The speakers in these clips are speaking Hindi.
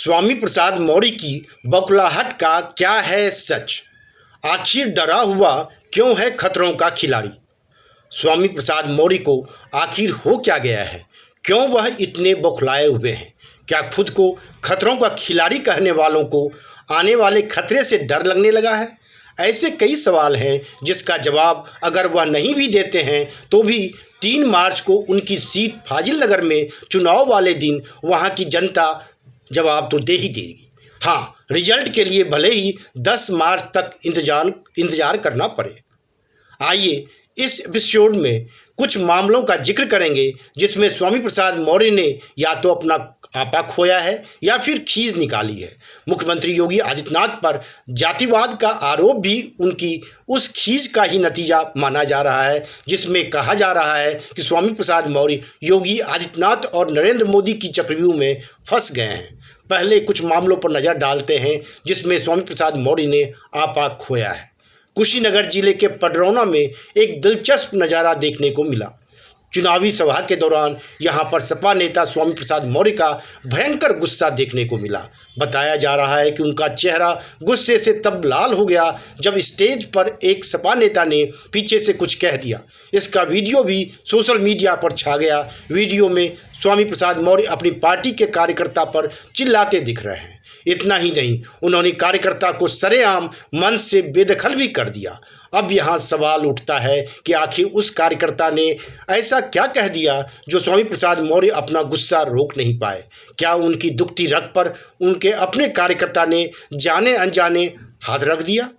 स्वामी प्रसाद मौर्य की बौखलाहट का क्या है सच? आखिर डरा हुआ क्यों है खतरों का खिलाड़ी? स्वामी प्रसाद मौर्य को आखिर हो क्या गया है? क्यों वह इतने बौखलाए हुए हैं? क्या खुद को खतरों का खिलाड़ी कहने वालों को आने वाले खतरे से डर लगने लगा है? ऐसे कई सवाल हैं जिसका जवाब अगर वह नहीं भी देते हैं तो भी 3 मार्च को उनकी सीट फाजिल नगर में चुनाव वाले दिन वहां की जनता जवाब तो दे ही देगी। हाँ, रिजल्ट के लिए भले ही 10 मार्च तक इंतजार करना पड़े। आइए इस एपिसोड में कुछ मामलों का जिक्र करेंगे जिसमें स्वामी प्रसाद मौर्य ने या तो अपना आपा खोया है या फिर खींच निकाली है। मुख्यमंत्री योगी आदित्यनाथ पर जातिवाद का आरोप भी उनकी उस खींच का ही नतीजा माना जा रहा है, जिसमें कहा जा रहा है कि स्वामी प्रसाद मौर्य योगी आदित्यनाथ और नरेंद्र मोदी की चक्रव्यूह में फंस गए हैं। पहले कुछ मामलों पर नज़र डालते हैं जिसमें स्वामी प्रसाद मौर्य ने आपा खोया है। कुशीनगर जिले के पडरौना में एक दिलचस्प नज़ारा देखने को मिला। चुनावी सभा के दौरान यहां पर सपा नेता स्वामी प्रसाद मौर्य का भयंकर गुस्सा देखने को मिला। बताया जा रहा है कि उनका चेहरा गुस्से से तब लाल हो गया जब स्टेज पर एक सपा नेता ने पीछे से कुछ कह दिया। इसका वीडियो भी सोशल मीडिया पर छा गया। वीडियो में स्वामी प्रसाद मौर्य अपनी पार्टी के कार्यकर्ता पर चिल्लाते दिख रहे हैं। इतना ही नहीं, उन्होंने कार्यकर्ता को सरेआम मंच से बेदखल भी कर दिया। अब यहाँ सवाल उठता है कि आखिर उस कार्यकर्ता ने ऐसा क्या कह दिया जो स्वामी प्रसाद मौर्य अपना गुस्सा रोक नहीं पाए? क्या उनकी दुखती रग पर उनके अपने कार्यकर्ता ने जाने अनजाने हाथ रख दिया?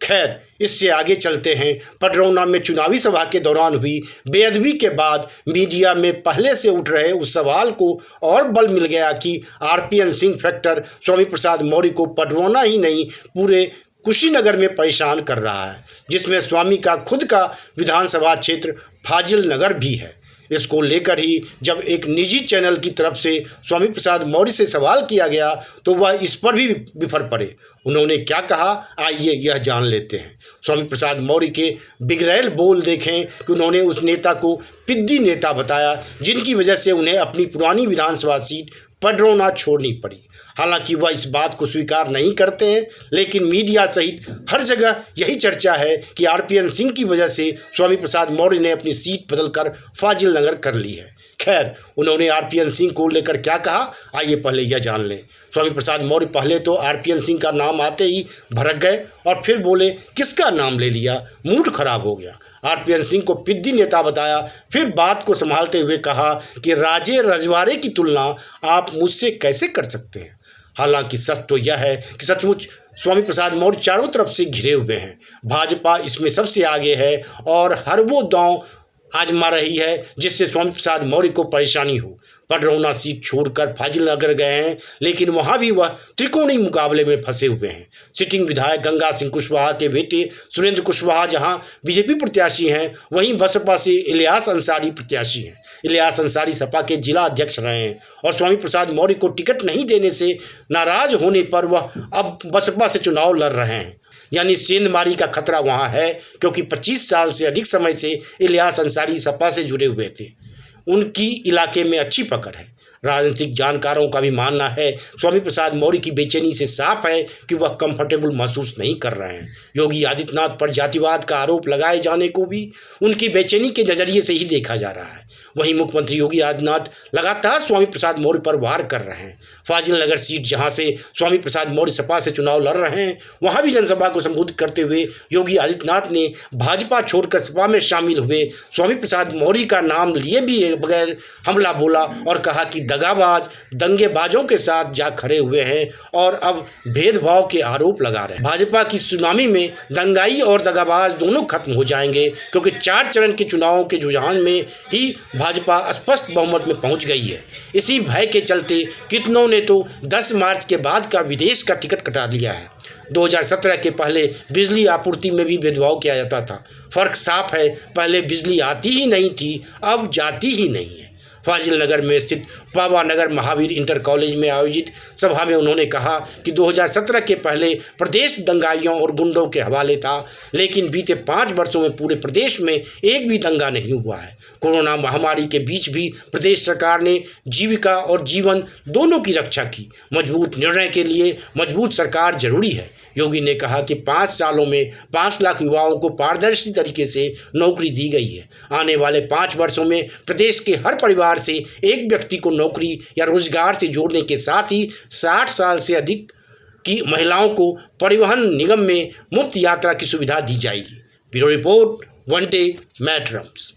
खैर, इससे आगे चलते हैं। पडरौना में चुनावी सभा के दौरान हुई बेअदबी के बाद मीडिया में पहले से उठ रहे उस सवाल को और बल मिल गया कि आरपीएन सिंह फैक्टर स्वामी प्रसाद मौर्य को पडरौना ही नहीं पूरे कुशीनगर में परेशान कर रहा है, जिसमें स्वामी का खुद का विधानसभा क्षेत्र फाजिल नगर भी है। इसको लेकर ही जब एक निजी चैनल की तरफ से स्वामी प्रसाद मौर्य से सवाल किया गया तो वह इस पर भी बिफर पड़े। उन्होंने क्या कहा, आइए यह जान लेते हैं। स्वामी प्रसाद मौर्य के बिगड़ैल बोल देखें कि उन्होंने उस नेता को पिद्दी नेता बताया जिनकी वजह से उन्हें अपनी पुरानी विधानसभा सीट पडरौना छोड़नी पड़ी। हालांकि वह इस बात को स्वीकार नहीं करते हैं, लेकिन मीडिया सहित हर जगह यही चर्चा है कि आरपीएन सिंह की वजह से स्वामी प्रसाद मौर्य ने अपनी सीट बदलकर फाजिल नगर कर ली है। खैर, उन्होंने आरपीएन सिंह को लेकर क्या कहा, आइए पहले यह जान लें। स्वामी प्रसाद मौर्य पहले तो आरपीएन सिंह का नाम आते ही भड़क गए और फिर बोले, किसका नाम ले लिया, मूड खराब हो गया। आरपीएन सिंह को पिद्दी नेता बताया, फिर बात को संभालते हुए कहा कि राजे रजवाड़े की तुलना आप मुझसे कैसे कर सकते हैं। हालांकि सच तो यह है कि सचमुच स्वामी प्रसाद मौर्य चारों तरफ से घिरे हुए हैं। भाजपा इसमें सबसे आगे है और हर वो दांव आजमा रही है जिससे स्वामी प्रसाद मौर्य को परेशानी हो। पडरौना सीट छोड़कर फाजिल नगर गए हैं, लेकिन वहां भी वह त्रिकोणीय मुकाबले में फंसे हुए हैं। सिटिंग विधायक गंगा सिंह कुशवाहा के बेटे सुरेंद्र कुशवाहा जहां बीजेपी प्रत्याशी हैं, वहीं बसपा से इलियास अंसारी प्रत्याशी हैं। इलियास अंसारी सपा के जिला अध्यक्ष रहे हैं और स्वामी प्रसाद मौर्य को टिकट नहीं देने से नाराज होने पर वह अब बसपा से चुनाव लड़ रहे हैं। यानी सेंधमारी का खतरा वहां है, क्योंकि 25 साल से अधिक समय से इलियास अंसारी सपा से जुड़े हुए थे। उनकी इलाके में अच्छी पकड़ है। राजनीतिक जानकारों का भी मानना है स्वामी प्रसाद मौर्य की बेचैनी से साफ है कि वह कंफर्टेबल महसूस नहीं कर रहे हैं। योगी आदित्यनाथ पर जातिवाद का आरोप लगाए जाने को भी उनकी बेचैनी के नज़रिए से ही देखा जा रहा है। वहीं मुख्यमंत्री योगी आदित्यनाथ लगातार स्वामी प्रसाद मौर्य पर वार कर रहे हैं। फाजिल नगर सीट जहां से स्वामी प्रसाद मौर्य सपा से चुनाव लड़ रहे हैं, वहां भी जनसभा को संबोधित करते हुए योगी आदित्यनाथ ने भाजपा छोड़कर सपा में शामिल हुए स्वामी प्रसाद मौर्य का नाम लिए भी बगैर हमला बोला और कहा कि दगाबाज दंगेबाजों के साथ जा खड़े हुए हैं और अब भेदभाव के आरोप लगा रहे हैं। भाजपा की सुनामी में दंगाई और दगाबाज दोनों खत्म हो जाएंगे, क्योंकि 4 चरण के चुनावों के रुझान में ही भाजपा स्पष्ट बहुमत में पहुंच गई है। इसी भय के चलते कितनों ने तो 10 मार्च के बाद का विदेश का टिकट कटा लिया है। 2017 के पहले बिजली आपूर्ति में भी भेदभाव किया जाता था। फर्क साफ है, पहले बिजली आती ही नहीं थी, अब जाती ही नहीं है। फाजिल नगर में स्थित पावा नगर महावीर इंटर कॉलेज में आयोजित सभा में उन्होंने कहा कि 2017 के पहले प्रदेश दंगाइयों और गुंडों के हवाले था, लेकिन बीते 5 वर्षों में पूरे प्रदेश में एक भी दंगा नहीं हुआ है। कोरोना महामारी के बीच भी प्रदेश सरकार ने जीविका और जीवन दोनों की रक्षा की। मजबूत निर्णय के लिए मजबूत सरकार जरूरी है। योगी ने कहा कि 5 सालों में 5 लाख युवाओं को पारदर्शी तरीके से नौकरी दी गई है। आने वाले 5 वर्षों में प्रदेश के हर परिवार से एक व्यक्ति को नौकरी या रोजगार से जोड़ने के साथ ही 60 साल से अधिक की महिलाओं को परिवहन निगम में मुफ्त यात्रा की सुविधा दी जाएगी। Bureau report, one day मैटरम्स।